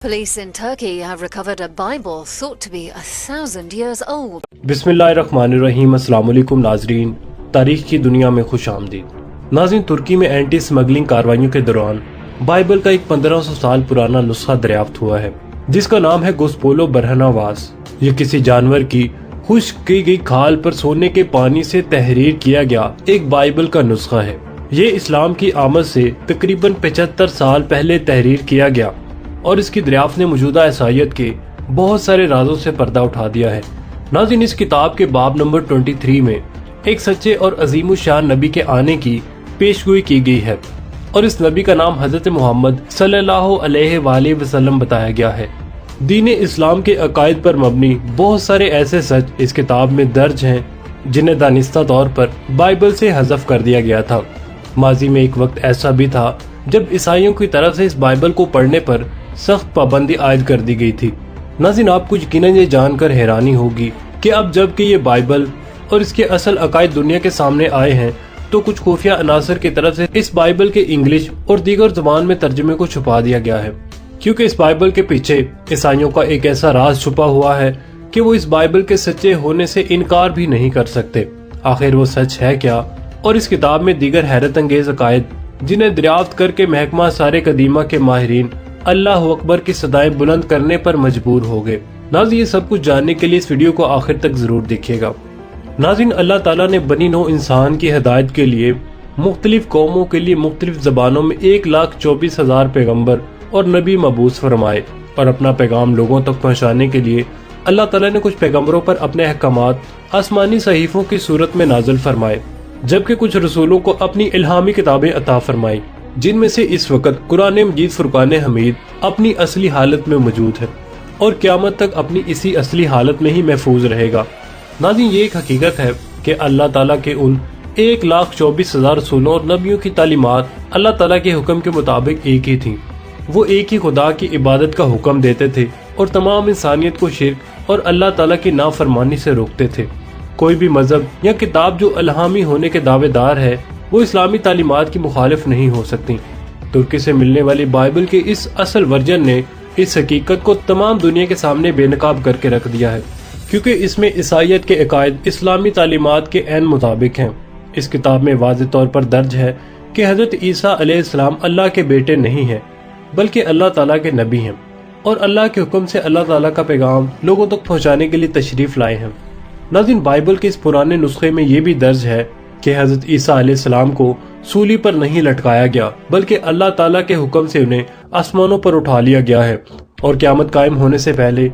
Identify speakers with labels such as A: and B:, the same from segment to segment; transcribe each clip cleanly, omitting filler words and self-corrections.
A: Police in Turkey have recovered a Bible thought to be 1,000 years old.
B: बिस्मिल्लाहिर्रहमानिर्रहीम। अस्सलाम वालेकुम नाजरीन, तारीख की दुनिया में खुश आमदीद। नाज़रीन, तुर्की में एंटी स्मगलिंग कार्रवाइयों के दौरान बाइबल का एक 1500 साल पुराना नुस्खा दरियाफ्त हुआ है, जिसका नाम है गोस्पोलो बरहनावास। ये किसी जानवर की खुश्क की गई खाल पर सोने के पानी से तहरीर किया गया एक बाइबल का नुस्खा है। ये इस्लाम की आमद से तकरीबन 75 साल पहले तहरीर किया गया और इसकी दरियाफ्त ने मौजूदा ईसाईयत के बहुत सारे राजों से पर्दा उठा दिया है। नाज़रीन, इस किताब के बाब नंबर 23 में एक सच्चे और अजीमुशान नबी के आने की पेशगोई की गई है और इस नबी का नाम हजरत मोहम्मद सल्लल्लाहु अलैहि वसल्लम बताया गया है। दीन इस्लाम के अकायद पर मबनी बहुत सारे ऐसे सच इस किताब में दर्ज हैं जिन्हें दानिस्ता तौर पर बाइबल से हज़फ कर दिया गया था। माजी में एक वक्त ऐसा भी था जब ईसाइयों की तरफ से इस बाइबल को पढ़ने पर सख्त पाबंदी आयद कर दी गई थी। नाज़रीन, आपको यकीनन ये जानकर हैरानी होगी कि अब जबकि ये बाइबल और इसके असल अकायद दुनिया के सामने आए हैं, तो कुछ खुफिया अनासर की तरफ से इस बाइबल के इंग्लिश और दीगर जुबान में तर्जुमे को छुपा दिया गया है, क्योंकि इस बाइबल के पीछे ईसाइयों का एक ऐसा राज छुपा हुआ है कि वो इस बाइबल के सच्चे होने से इनकार भी नहीं कर सकते। आखिर वो सच है क्या, और इस किताब में दीगर हैरत अंगेज अकायद जिन्हें दरियाफ्त करके महकमा सारे कदीमा के माहिरीन अल्लाह अकबर की सदाएं बुलंद करने पर मजबूर हो गए। नाज़रीन, ये सब कुछ जानने के लिए इस वीडियो को आखिर तक जरूर देखिएगा। नाज़रीन, अल्लाह ताला ने बनी नौ इंसान की हिदायत के लिए मुख्तलिफ कौमों के लिए मुख्तलिफ जबानों में 1,24,000 पैगम्बर और नबी मबूस फरमाए और अपना पैगाम लोगों तक पहुँचाने के लिए अल्लाह ताला ने कुछ पैगम्बरों पर अपने अहकामात आसमानी सहीफों की सूरत में नाजिल फरमाए, जबकि कुछ रसूलों को अपनी इल्हामी किताबें अता फरमाई, जिनमें से इस वक्त कुरान मजीद फुरकान हमीद अपनी असली हालत में मौजूद है और क़यामत तक अपनी इसी असली हालत में ही महफूज रहेगा। नाज़रीन, ये एक हकीकत है कि अल्लाह ताला के उन 1,24,000 रसूलों और नबियों की तालीमात अल्लाह ताला के हुक्म के मुताबिक एक ही थी। वो एक ही खुदा की इबादत का हुक्म देते थे और तमाम इंसानियत को शिर्क और अल्लाह ताला की नाफरमानी से रोकते थे। कोई भी मजहब या किताब जो इल्हामी होने के दावेदार है वो इस्लामी तालीमात की मुखालिफ नहीं हो सकती। तुर्की से मिलने वाली बाइबल के इस असल वर्जन ने इस हकीकत को तमाम दुनिया के सामने बेनकाब करके रख दिया है, क्योंकि इसमें ईसाईयत के अकायद इस्लामी तालीमात के ऐन मुताबिक हैं। इस किताब में वाज़ेह तौर पर दर्ज है कि हजरत ईसा अलैहिस्सलाम अल्लाह के बेटे नहीं हैं, बल्कि अल्लाह ताला के नबी हैं और अल्लाह के हुक्म से अल्लाह ताला का पैगाम लोगों तक पहुँचाने के लिए तशरीफ लाए हैं। नाज़रीन, बाइबल के इस पुराने नुस्खे में ये भी दर्ज है कि हजरत ईसा अलैहिस्सलाम को सूली पर नहीं लटकाया गया, बल्कि अल्लाह ताला के हुक्म से उन्हें आसमानों पर उठा लिया गया है और क़यामत कायम होने से पहले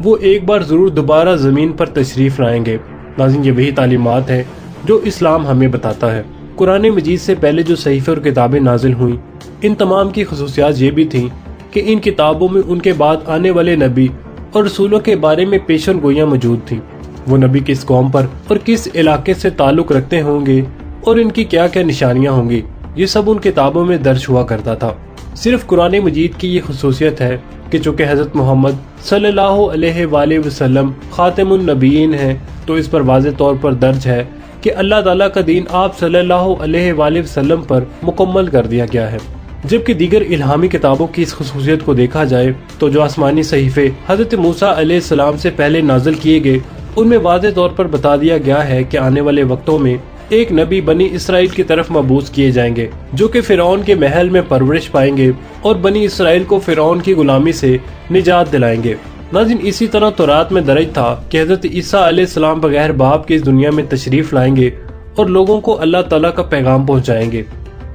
B: वो एक बार जरूर दोबारा जमीन पर तशरीफ लाएंगे। नाज़रीन, ये वही तालीमात है जो इस्लाम हमें बताता है। कुरान मजीद से पहले जो सहीफे और किताबें नाजिल हुई, इन तमाम की खसूसियात ये भी थी कि इन किताबों में उनके बाद आने वाले नबी और रसूलों के बारे में पेशन गोइयाँ मौजूद थी। वो नबी किस कौम पर और किस इलाके से ताल्लुक रखते होंगे और इनकी क्या क्या निशानियां होंगी, ये सब उन किताबों में दर्ज हुआ करता था। सिर्फ कुरान मजीद की ये खसूसियत है कि चूँकि हजरत मोहम्मद सल्लल्लाहु अलैहि वसल्लम खातिमुन नबीयीन हैं, तो इस पर वाज़ेह तौर पर दर्ज है कि अल्लाह ताला का दीन आप सल्लल्लाहु अलैहि वसल्लम पर मुकम्मल कर दिया गया है। जबकि दीगर इल्हामी किताबों की इस खसूसियत को देखा जाए तो जो आसमानी सहीफे हजरत मूसा अलैहिस्सलाम से पहले नाजिल किए गए, उनमें वाज़ेह तौर पर बता दिया गया है कि आने वाले वक्तों में एक नबी बनी इसराइल की तरफ मबूस किए जाएंगे, जो कि फिरौन के महल में परवरिश पाएंगे और बनी इसराइल को फिरौन की गुलामी से निजात दिलाएंगे। नाज़रीन, इसी तरह तौरात में दर्ज था कि हजरत ईसा अलैहिस्सलाम बगैर बाप के इस दुनिया में तशरीफ लाएंगे और लोगों को अल्लाह ताला का पैगाम पहुँचाएंगे।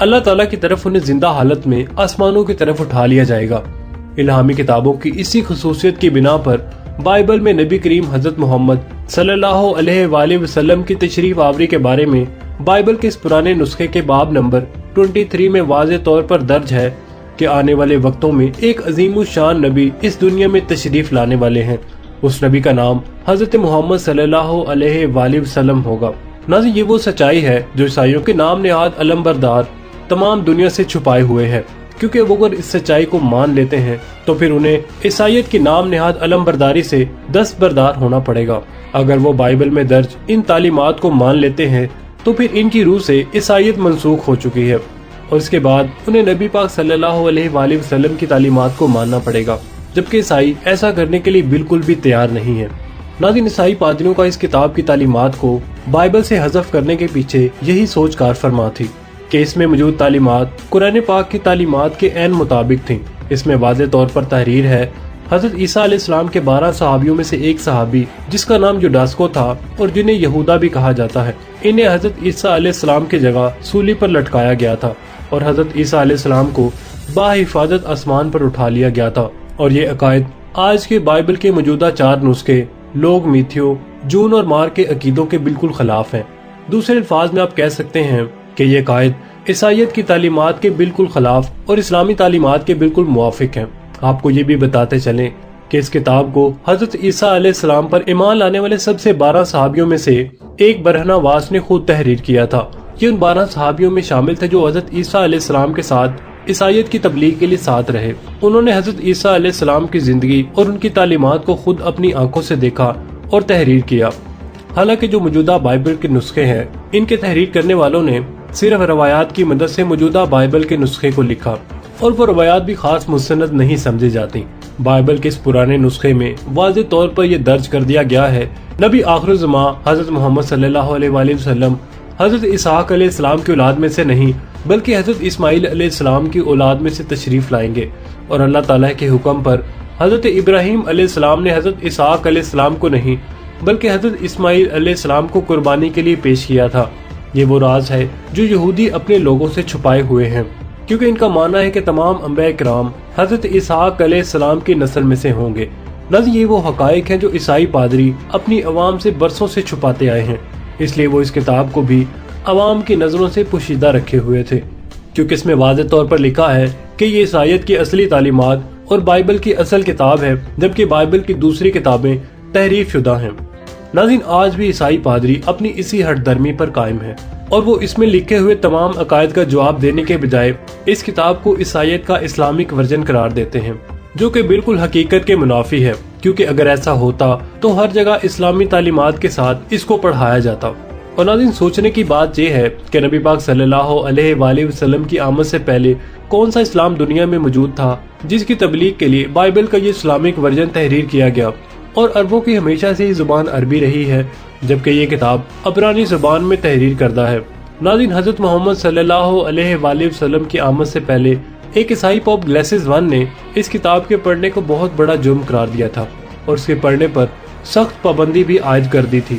B: अल्लाह ताला की तरफ उन्हें जिंदा हालत में आसमानों की तरफ उठा लिया जाएगा। इल्हामी किताबों की इसी खसूसियत की बिना पर बाइबल में नबी करीम हजरत मोहम्मद सल्लल्लाहु अलैहि वसल्लम की तशरीफ आवरी के बारे में बाइबल के इस पुराने नुस्खे के बाब नंबर 23 में वाज़ेह तौर पर दर्ज है कि आने वाले वक्तों में एक अजीमुशान नबी इस दुनिया में तशरीफ लाने वाले हैं। उस नबी का नाम हजरत मोहम्मद सल्लल्लाहु अलैहि वसल्लम होगा। नाज़रीन, ये वो सच्चाई है जो ईसाइयों के नाम नेहाद अलमबरदार तमाम दुनिया से छुपाए हुए है, क्योंकि वो अगर इस सच्चाई को मान लेते हैं तो फिर उन्हें ईसाईयत की नाम नेहाद अलमबरदारी से दस्तबरदार होना पड़ेगा। अगर वो बाइबल में दर्ज इन तालीमात को मान लेते हैं तो फिर इनकी रूह से ईसाईयत मनसूख हो चुकी है और इसके बाद उन्हें नबी पाक सल्लल्लाहु अलैहि वसल्लम की तालीमात को मानना पड़ेगा। جبکہ عیسائی ایسا کرنے کے لیے بالکل بھی تیار نہیں ہے۔ ناظرین، عیسائی پادریوں کا اس کتاب کی تعلیمات کو بائبل سے حذف کرنے کے پیچھے یہی سوچ کار فرما تھی کہ اس میں موجود تعلیمات قرآن پاک کی تعلیمات کے عین مطابق تھیں۔ اس میں واضح طور پر تحریر ہے حضرت عیسیٰ علیہ السلام کے 12 صحابیوں میں سے ایک صحابی جس کا نام جوڈاسکو تھا اور جنہیں یہودا بھی کہا جاتا ہے، انہیں حضرت عیسیٰ علیہ السلام کی جگہ سولی پر لٹکایا گیا تھا اور حضرت عیسیٰ علیہ السلام کو باحفاظت آسمان پر اٹھا لیا گیا تھا۔ اور یہ عقائد آج کے بائبل کے موجودہ 4 نسخے لوگ میتھیو، جون اور مار کے عقیدوں کے بالکل خلاف ہیں۔ دوسرے الفاظ میں آپ کہہ سکتے ہیں کہ یہ عقائد عیسائیت کی تعلیمات کے بالکل خلاف اور اسلامی تعلیمات کے بالکل موافق ہیں۔ آپ کو یہ بھی بتاتے چلیں کہ اس کتاب کو حضرت عیسیٰ علیہ السلام پر ایمان لانے والے سب سے 12 صحابیوں میں سے ایک برہنہ واس نے خود تحریر کیا تھا۔ یہ ان 12 صحابیوں میں شامل تھے جو حضرت عیسیٰ علیہ السلام کے ساتھ عیسائیت کی تبلیغ کے لیے ساتھ رہے۔ انہوں نے حضرت عیسیٰ علیہ السلام کی زندگی اور ان کی تعلیمات کو خود اپنی آنکھوں سے دیکھا اور تحریر کیا۔ حالانکہ جو موجودہ بائبل کے نسخے ہیں، ان کے تحریر کرنے والوں نے صرف روایات کی مدد سے موجودہ بائبل کے نسخے کو لکھا اور وہ روایات بھی خاص مستند نہیں سمجھی جاتی۔ بائبل کے اس پرانے نسخے میں واضح طور پر یہ درج کر دیا گیا ہے نبی آخر الزمان حضرت محمد صلی اللہ علیہ وآلہ وسلم حضرت اسحاق علیہ السلام کی اولاد میں سے نہیں بلکہ حضرت اسماعیل علیہ السلام کی اولاد میں سے تشریف لائیں گے، اور اللہ تعالیٰ کے حکم پر حضرت ابراہیم علیہ السلام نے حضرت اسحاق علیہ السلام کو نہیں بلکہ حضرت اسماعیل علیہ السلام کو قربانی کے لیے پیش کیا تھا۔ یہ وہ راز ہے جو یہودی اپنے لوگوں سے چھپائے ہوئے ہیں، کیونکہ ان کا ماننا ہے کہ تمام انبیاء کرام حضرت اسحاق علیہ السلام کی نسل میں سے ہوں گے۔ نظر یہ وہ حقائق ہیں جو عیسائی پادری اپنی عوام سے برسوں سے چھپاتے آئے ہیں، اس لیے وہ اس کتاب کو بھی عوام کی نظروں سے پوشیدہ رکھے ہوئے تھے، کیونکہ اس میں واضح طور پر لکھا ہے کہ یہ عیسائیت کی اصلی تعلیمات اور بائبل کی اصل کتاب ہے، جبکہ بائبل کی دوسری کتابیں تحریف شدہ ہیں۔ ناظرین، آج بھی عیسائی پادری اپنی اسی ہٹ درمی پر قائم ہے اور وہ اس میں لکھے ہوئے تمام عقائد کا جواب دینے کے بجائے اس کتاب کو عیسائیت کا اسلامک ورژن قرار دیتے ہیں، جو کہ بالکل حقیقت کے منافی ہے، کیونکہ اگر ایسا ہوتا تو ہر جگہ اسلامی تعلیمات کے ساتھ اس کو پڑھایا جاتا۔ اور ناظرین، سوچنے کی بات یہ ہے کہ نبی پاک صلی اللہ علیہ وآلہ وسلم کی آمد سے پہلے کون سا اسلام دنیا میں موجود تھا جس کی تبلیغ کے لیے بائبل کا یہ اسلامک ورژن تحریر کیا گیا، اور عربوں کی ہمیشہ سے ہی زبان عربی رہی ہے، جبکہ یہ کتاب عبرانی زبان میں تحریر کردہ ہے۔ ناظرین، حضرت محمد صلی اللہ علیہ وآلہ وسلم کی آمد سے پہلے ایک عیسائی پوپ گلیسز ون نے اس کتاب کے پڑھنے کو بہت بڑا جرم قرار دیا تھا اور اس کے پڑھنے پر سخت پابندی بھی عائد کر دی تھی۔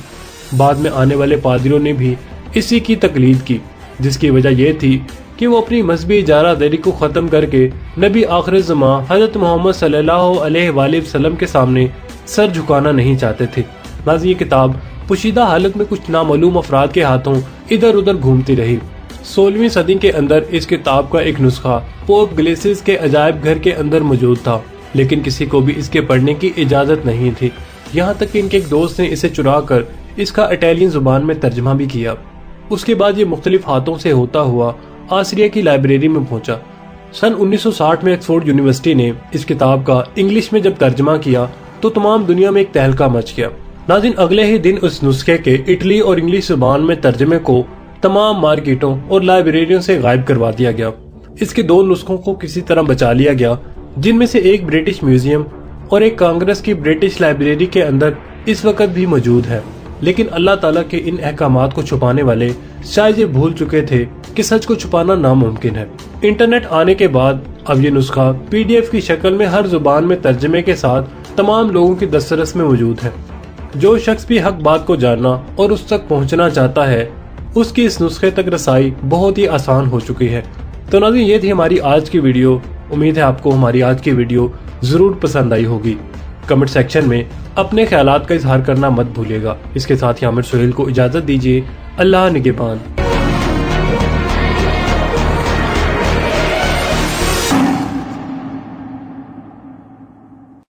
B: بعد میں آنے والے پادریوں نے بھی اسی کی تقلید کی، جس کی وجہ یہ تھی کہ وہ اپنی مذہبی اجارہ داری کو ختم کر کے نبی آخر الزمان حضرت محمد صلی اللہ علیہ وآلہ وسلم کے سامنے سر جھکانا نہیں چاہتے تھے۔ ناظرین، یہ کتاب پوشیدہ حالت میں کچھ نامعلوم افراد کے ہاتھوں ادھر ادھر گھومتی رہی۔ 16ویں صدی کے اندر اس کتاب کا ایک نسخہ پوپ گلیسز کے عجائب گھر کے اندر موجود تھا، لیکن کسی کو بھی اس کے پڑھنے کی اجازت نہیں تھی، یہاں تک کہ ان کے ایک دوست نے اسے چرا کر اس کا اٹیلین زبان میں ترجمہ بھی کیا۔ اس کے بعد یہ مختلف ہاتھوں سے ہوتا ہوا آسٹریا کی لائبریری میں پہنچا۔ سن 1960 میں آکسفورڈ یونیورسٹی نے اس کتاب کا انگلش میں جب ترجمہ کیا تو تمام دنیا میں ایک تہلکہ مچ گیا۔ ناظرین، اگلے ہی دن اس نسخے کے اٹلی اور انگلش زبان میں ترجمے کو تمام مارکیٹوں اور لائبریریوں سے غائب کروا دیا گیا۔ اس کے 2 نسخوں کو کسی طرح بچا لیا گیا، جن میں سے ایک برٹش میوزیم اور ایک کانگریس کی برٹش لائبریری کے اندر اس وقت بھی موجود ہے۔ لیکن اللہ تعالیٰ کے ان احکامات کو چھپانے والے شاید یہ بھول چکے تھے کہ سچ کو چھپانا ناممکن ہے۔ انٹرنیٹ آنے کے بعد اب یہ نسخہ PDF کی شکل میں ہر زبان میں ترجمے کے ساتھ تمام لوگوں کی دسترس میں موجود ہے۔ جو شخص بھی حق بات کو جاننا اور اس تک پہنچنا چاہتا ہے، اس کی اس نسخے تک رسائی بہت ہی آسان ہو چکی ہے۔ تو ناظرین، یہ تھی ہماری آج کی ویڈیو۔ امید ہے آپ کو ہماری آج کی ویڈیو ضرور پسند آئی ہوگی۔ کمنٹ سیکشن میں اپنے خیالات کا اظہار کرنا مت بھولیے گا۔ اس کے ساتھ ہی عامر سہیل کو اجازت دیجیے۔ اللہ نگہبان۔